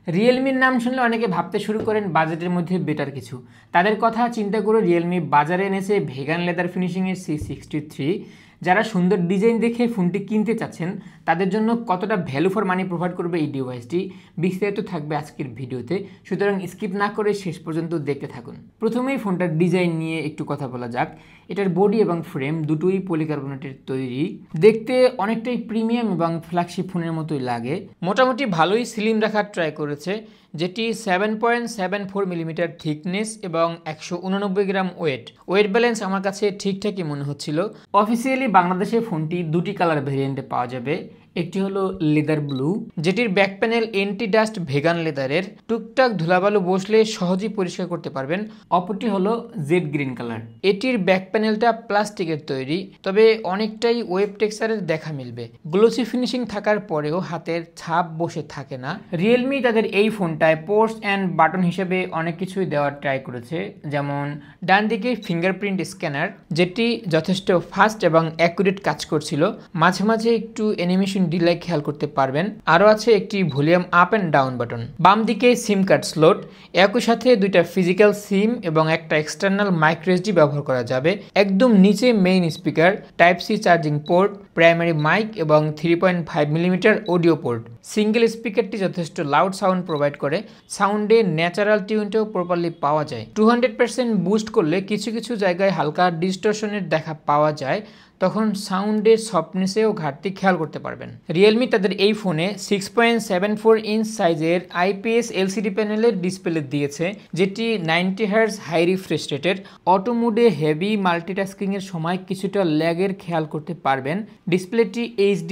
রিয়েলমির নাম শুনলে অনেকে ভাবতে শুরু করেন বাজেটের মধ্যে বেটার কিছু। তাদের কথা চিন্তা করে রিয়েলমি বাজারে এনেছে ভেগান লেদার ফিনিশিংয়ের C63। যারা সুন্দর ডিজাইন দেখে ফোনটি কিনতে চাচ্ছেন তাদের জন্য কতটা ভ্যালু ফর মানি প্রোভাইড করবে এই ডিভাইসটি বিস্তারিত থাকবে আজকের ভিডিওতে, সুতরাং স্কিপ না করে শেষ পর্যন্ত দেখতে থাকুন। প্রথমেই ফোনটার ডিজাইন নিয়ে একটু কথা বলা যাক। এটার বডি এবং ফ্রেম দুটোই পলিকার্বনেটের তৈরি, দেখতে অনেকটাই প্রিমিয়াম এবং ফ্ল্যাগশিপ ফোনের মতোই লাগে। মোটামুটি ভালোই স্লিম রাখার ট্রাই করেছে, যেটি 7.74 মিলিমিটার থিকনেস এবং 189 গ্রাম ওয়েট ব্যালেন্স আমার কাছে ঠিকঠাকই মনে হচ্ছিল। অফিসিয়ালি বাংলাদেশে ফোনটি দুটি কালার ভেরিয়েন্টে পাওয়া যাবে। একটি হলো লেদার ব্লু, যেটির back panel anti dust vegan লেদারের, টুকটাক ধুলাবালু বসলে সহজেই পরিষ্কার করতে পারবেন। অপরটি হলো জেড গ্রিন কালার। এটির ব্যাক প্যানেলটা প্লাস্টিকের তৈরি, তবে অনেকটাই ওয়েব টেক্সচারের দেখা মিলবে। গ্লোসি ফিনিশিং থাকার পরেও হাতের ছাপ বসে থাকে না। রিয়েলমি তাদের এই ফোনটায় পোস্ট অ্যান্ড বাটন হিসেবে অনেক কিছুই দেওয়ার ট্রাই করেছে, যেমন ডান দিকে ফিঙ্গারপ্রিন্ট স্ক্যানার, যেটি যথেষ্ট ফাস্ট এবং অ্যাকুরেট কাজ করছিল। মাঝে মাঝে একটু অ্যানিমেশন ডিলে খেয়াল করতে পারবেন। আরও আছে একটি volume up and down button. বাম দিকে সিম কার্ড স্লট, একই সাথে দুইটা ফিজিক্যাল সিম এবং একটা এক্সটার্নাল মাইক্রো এসডি ব্যবহার করা যাবে। একদম নিচে main speaker, type C charging port, primary mic এবং 3.5 মিলিমিটার অডিও পোর্ট। সিঙ্গেল স্পিকারটি যথেষ্ট লাউড সাউন্ড প্রোভাইড করে, সাউন্ডে ন্যাচারাল টিউনটাও প্রপারলি পাওয়া যায়। 200% বুস্ট করলে কিছু কিছু জায়গায় হালকা ডিস্টরশনের দেখা পাওয়া যায়, তখন সাউন্ডের সফটনেসেও ঘাটতি খেয়াল করতে পারবেন। রিয়েলমি তাদের এই ফোনে 6.74 ইঞ্চ সাইজের IPS LCD প্যানেলের ডিসপ্লে দিয়েছে, যেটি 90 হার্জ হাই রিফ্রেশ রেটের। অটো মোডে হেভি মাল্টিটাস্কিংয়ের সময় কিছুটা ল্যাগের খেয়াল করতে পারবেন। ডিসপ্লেটি HD+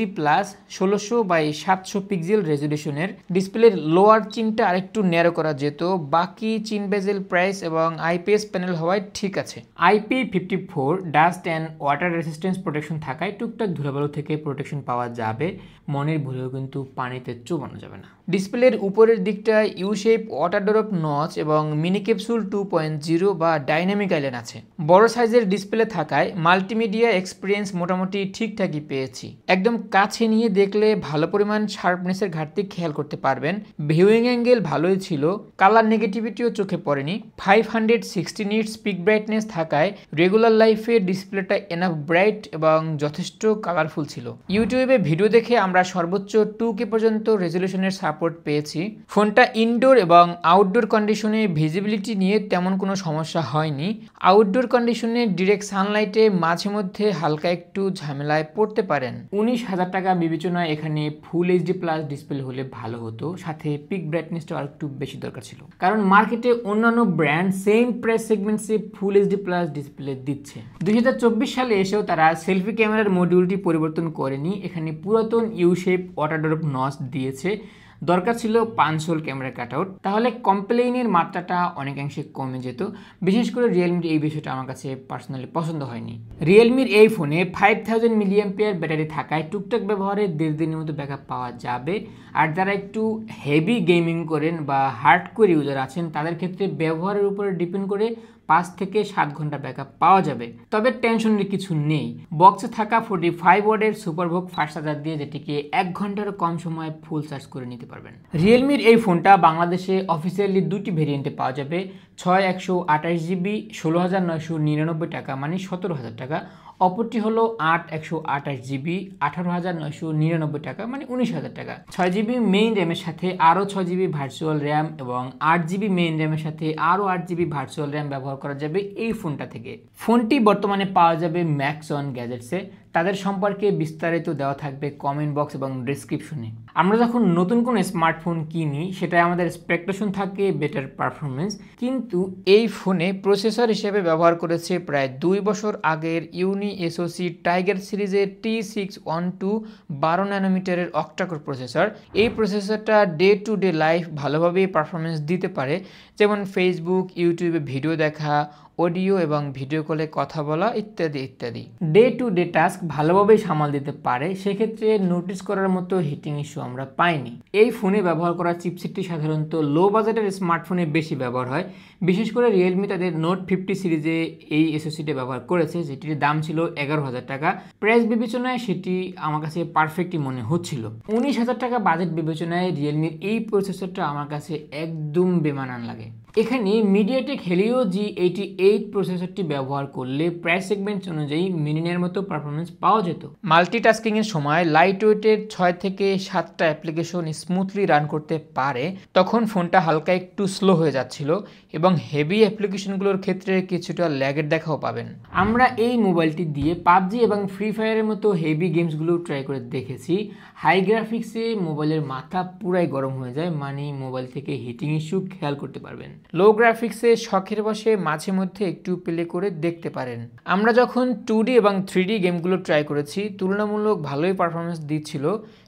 1600x700 পিক্সেল রেজলিউশনের। ডিসপ্লের লোয়ার চিনটা আরেকটু ন্যারো করা যেত, বাকি চিন বেজেল প্রাইস এবং IPS প্যানেল হওয়ায় ঠিক আছে। IP54 dust and water resistance protection থাকায় টুকটাক ধুলাবালু থেকে প্রোটেকশন পাওয়া যাবে। মনের ভুলেও কিন্তু পানিতে চুবানো যাবে না। ডিসপ্লের উপরের দিকটা you shape water drop notch এবং মিনি ক্যাপসুল 2.0 বা ডাইনামিক আইল্যান্ড আছে। বড় সাইজের ডিসপ্লে থাকায় মাল্টিমিডিয়া এক্সপিরিয়েন্স মোটামুটি ঠিকঠাকই পেয়েছি। একদম কাছে নিয়ে দেখলে ভালো পরিমাণ শার্পনেসের ঘাটতি খেয়াল করতে পারবেন। ভিউইং অ্যাঙ্গেল ভালোই ছিল, কালার নেগেটিভিটিও চোখে পড়েনি। 560 নিটস পিক ব্রাইটনেস থাকায় রেগুলার লাইফে ডিসপ্লেটা এনাফ ব্রাইট এবং যথেষ্ট কালারফুল ছিল। ইউটিউবে ভিডিও দেখে আমরা সর্বোচ্চ 2K পর্যন্ত রেজলিউশনের সাপোর্ট পেয়েছি। ফোনটা ইনডোর এবং আউটডোর কন্ডিশনে ভিজিবিলিটি নিয়ে তেমন কোনো সমস্যা হয়নি। আউটডোর কন্ডিশনে ডিরেক্ট সানলাইটে মাঝে মধ্যে হালকা একটু ঝামেলায় পড়তে পারেন। 19,000 টাকা বিবেচনায় এখানে ফুল HD+ ডিসপ্লে হলে ভালো হতো, সাথে পিক ব্রাইটনেসটা আর একটু বেশি দরকার ছিল, কারণ মার্কেটে অন্যান্য ব্র্যান্ড সেম প্রাইস সেগমেন্টসে ফুল HD+ ডিসপ্লে দিচ্ছে। 2024 সালে এসেও তারা সেলফি ক্যামেরার মডিউলটি পরিবর্তন করেনি, এখানে পুরাতন you shape water drop notch দিয়েছে। দরকার ছিল 5 হোল ক্যামেরা কাটআউট, তাহলে কমপ্লেইনের মাত্রাটা অনেকাংশে কমে যেত। বিশেষ করে রিয়েলমির এই বিষয়টা আমার কাছে পার্সোনালি পছন্দ হয়নি। রিয়েলমির এই ফোনে 5000 মিলিঅ্যাম্পিয়ার ব্যাটারি থাকায় টুকটাক ব্যবহারে 1.5 দিনের মতো ব্যাকআপ পাওয়া যাবে। আর যারা একটু হেভি গেমিং করেন বা হার্ডকোর ইউজার আছেন তাদের ক্ষেত্রে ব্যবহারের উপরে ডিপেন্ড করে 5 থেকে 7 ঘন্টা ব্যাকআপ পাওয়া যাবে। তবে টেনশনের কিছু নেই, বক্সে থাকা 45 ওয়াটের সুপারভোক ফাস্ট চার্জার দিয়ে যেটিকে 1 ঘন্টারও কম সময়ে ফুল চার্জ করে নিতে পারবেন। রিয়েলমির এই ফোনটা বাংলাদেশে অফিসিয়ালি দুটি ভেরিয়েন্টে পাওয়া যাবে, 6/128GB 16,999 টাকা মানে 17,000 টাকা। অপরটি হলো 8/128GB 18,999 টাকা মানে 19,000 টাকা। 6GB মেইন র্যামের সাথে আরও 6GB ভার্চুয়াল র্যাম এবং 8GB মেইন র্যামের সাথে আরও 8GB ভার্চুয়াল র্যাম ব্যবহার করা যাবে এই ফোনটা থেকে। ফোনটি বর্তমানে পাওয়া যাবে ম্যাক্সন গ্যাজেটসে, তাদের সম্পর্কে বিস্তারিত দেওয়া থাকবে কমেন্ট বক্স এবং ডেসক্রিপশনে। আমরা যখন নতুন কোনো স্মার্টফোন কিনি সেটাই আমাদের এক্সপেকটেশন থাকে বেটার পারফরমেন্স, কিন্তু এই ফোনে প্রসেসর হিসেবে ব্যবহার করেছে প্রায় 2 বছর আগের ইউনি SoC টাইগার সিরিজের T612 12 ন্যানোমিটারের অক্টাকোর প্রসেসর। এই প্রসেসরটা ডে টু ডে লাইফ ভালোভাবেই পারফরমেন্স দিতে পারে, যেমন ফেসবুক, ইউটিউবে ভিডিও দেখা, অডিও এবং ভিডিও কলে কথা বলা ইত্যাদি ইত্যাদি। ডে টু ডে টাস্ক ভালোভাবেই সামাল দিতে পারে, সেক্ষেত্রে নোটিস করার মতো হিটিং ইস্যু আমরা পাইনি। এই ফোনে ব্যবহার করা চিপসেটটি সাধারণত লো বাজেটের স্মার্টফোনে বেশি ব্যবহার হয়। বিশেষ করে রিয়েলমি তাদের নোট 50 সিরিজে এই এসওসিটি ব্যবহার করেছে, যেটির দাম ছিল 11,000 টাকা। প্রাইস বিবেচনায় সেটি আমার কাছে পারফেক্টই মনে হচ্ছিল। 19,000 টাকা বাজেট বিবেচনায় রিয়েলমির এই প্রসেসরটা আমার কাছে একদম বেমানান লাগে। এখানে মিডিয়াটেক হেলিও G88 প্রসেসরটি ব্যবহার করলে প্রাইস সেগমেন্ট অনুযায়ী মিনিনের মতো পারফরমেন্স পাওয়া যেত। মাল্টিটাস্কিংয়ের সময় লাইট ওয়েটের 6 থেকে 7টা অ্যাপ্লিকেশন স্মুথলি রান করতে পারে। তখন ফোনটা হালকা একটু স্লো হয়ে যাচ্ছিল এবং হেভি অ্যাপ্লিকেশনগুলোর ক্ষেত্রে কিছুটা ল্যাগের দেখাও পাবেন। আমরা এই মোবাইলটি দিয়ে পাবজি এবং ফ্রি ফায়ারের মতো হেভি গেমসগুলো ট্রাই করে দেখেছি। হাই গ্রাফিক্সে মোবাইলের মাথা পুরাই গরম হয়ে যায়, মানে মোবাইল থেকে হিটিং ইস্যু খেয়াল করতে পারবেন। লো গ্রাফিক্সে শখের বসে মাঝে মধ্যে একটু প্লে করে দেখতে পারেন। আমরা যখন 2D এবং 3D গেমগুলো ট্রাই করেছি তুলনামূলক ভালোই পারফরমেন্স দিচ্ছিল,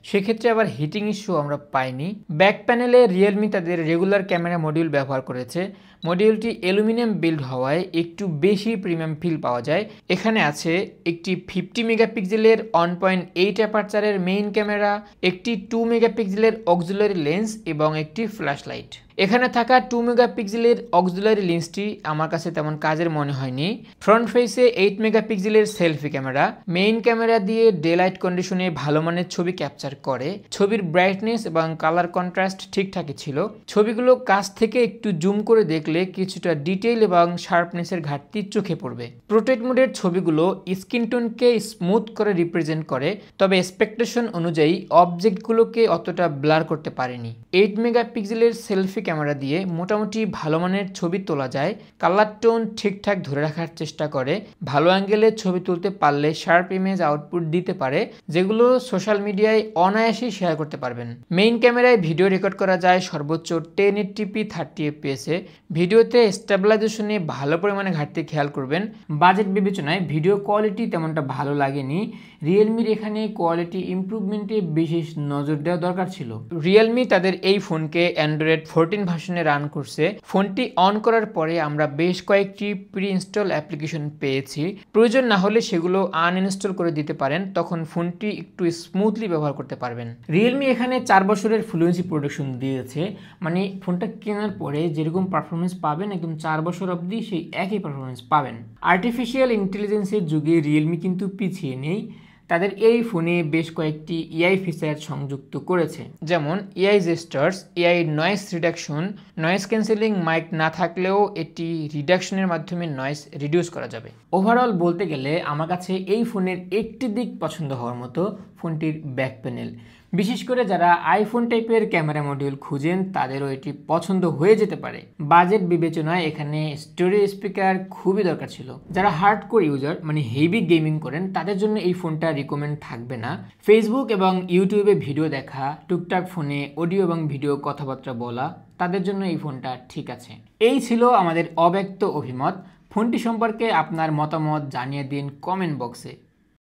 সেক্ষেত্রে আবার হিটিং ইস্যু আমরা পাইনি। ব্যাক প্যানেলে রিয়েলমি তাদের রেগুলার ক্যামেরা মডিউল ব্যবহার করেছে। মডিউলটি অ্যালুমিনিয়াম বিল্ড হওয়ায় একটু বেশি প্রিমিয়াম ফিল পাওয়া যায়। এখানে আছে একটি 50 মেগাপিক্সেলের 1.8 অ্যাপারচারের মেইন ক্যামেরা, একটি 2 মেগাপিক্সেলের অক্সিলারি লেন্স এবং একটি ফ্ল্যাশ লাইট। এখানে থাকা 2 মেগাপিক্সেলের অক্সিলারি লেন্সটি আমার কাছে তেমন কাজের মনে হয়নি। ফ্রন্ট ফেসে 8 মেগাপিক্সেলের সেলফি ক্যামেরা, মেইন ক্যামেরা দিয়ে ডে লাইট কন্ডিশনে ভালো মানের ছবি ক্যাপচার করে। ছবির ব্রাইটনেস এবং কালার কন্ট্রাস্ট ঠিকঠাকই ছিল। ছবিগুলো কাছ থেকে একটু জুম করে দেখলে কিছুটা ডিটেইল এবং শার্পনেসের ঘাটতি চোখে পড়বে। পোর্ট্রেট মোডের ছবিগুলো স্কিন টোনকে স্মুথ করে রিপ্রেজেন্ট করে, তবে এক্সপেকটেশন অনুযায়ী অবজেক্টগুলোকে অতটা ব্লার করতে পারেনি। 8 মেগাপিক্সেলের সেলফি ক্যামেরা দিয়ে মোটামুটি ভালো মানের ছবি তোলা যায়। কালার টোন ঠিকঠাক ধরে রাখার চেষ্টা করে। ভালো অ্যাঙ্গেলে ছবি তুলতে পারলে শার্প ইমেজ আউটপুট দিতে পারে, যেগুলো সোশ্যাল মিডিয়ায় অনায়াসেই শেয়ার করতে পারবেন। মেইন ক্যামেরায় ভিডিও রেকর্ড করা যায় সর্বোচ্চ 1080p 30 fps এ। ভিডিওতে স্টেবিলাইজেশনে ভালো পরিমাণে ঘাটতি খেয়াল করবেন। বাজেট বিবেচনায় ভিডিও কোয়ালিটি তেমনটা ভালো লাগেনি। রিয়েলমির এখানে কোয়ালিটি ইমপ্রুভমেন্টে বিশেষ নজর দেওয়া দরকার ছিল। রিয়েলমি তাদের এই ফোনকে অ্যান্ড্রয়েড 14 ভার্সনে রান করছে। ফোনটি অন করার পরে আমরা বেশ কয়েকটি প্রি ইনস্টল অ্যাপ্লিকেশন পেয়েছি। প্রয়োজন না হলে সেগুলো আনইনস্টল করে দিতে পারেন, তখন ফোনটি একটু স্মুথলি ব্যবহার করতে পারবেন। রিয়েলমি এখানে 4 বছরের ফ্লুয়েন্সি প্রোটেকশন দিয়েছে, মানে ফোনটা কেনার পরে যেরকম পারফরমেন্স পাবেন একদম 4 বছর অবধি সেই একই পারফরমেন্স পাবেন। আর্টিফিশিয়াল ইন্টেলিজেন্সের যুগে রিয়েলমি কিন্তু পিছিয়ে নেই। তাদের এই ফোনে বেশ কয়েকটি এআই ফিচার সংযুক্ত করেছে, যেমন AI gestures, AI noise reduction. Noise cancelling mic না থাকলেও এটি রিডাকশনের মাধ্যমে নয়েজ রিডিউস করা যাবে। ওভারঅল বলতে গেলে আমার কাছে এই ফোনের একটি দিক পছন্দ হওয়ার মতো, ফোনটির ব্যাক প্যানেল। বিশেষ করে যারা আইফোন টাইপের ক্যামেরা মডিউল খুঁজেন তাদেরও এটি পছন্দ হয়ে যেতে পারে। বাজেট বিবেচনায় এখানে স্টোরেজ স্পিকার খুবই দরকার ছিল। যারা হার্ডকোর ইউজার মানে হেভি গেমিং করেন তাদের জন্য এই ফোনটা রিকমেন্ড থাকবে না। ফেসবুক এবং ইউটিউবে ভিডিও দেখা, টুকটাক ফোনে অডিও এবং ভিডিও কথাবার্তা বলা, তাদের জন্য এই ফোনটা ঠিক আছে। এই ছিল আমাদের অব্যক্ত অভিমত। ফোনটি সম্পর্কে আপনার মতামত জানিয়ে দিন কমেন্ট বক্সে।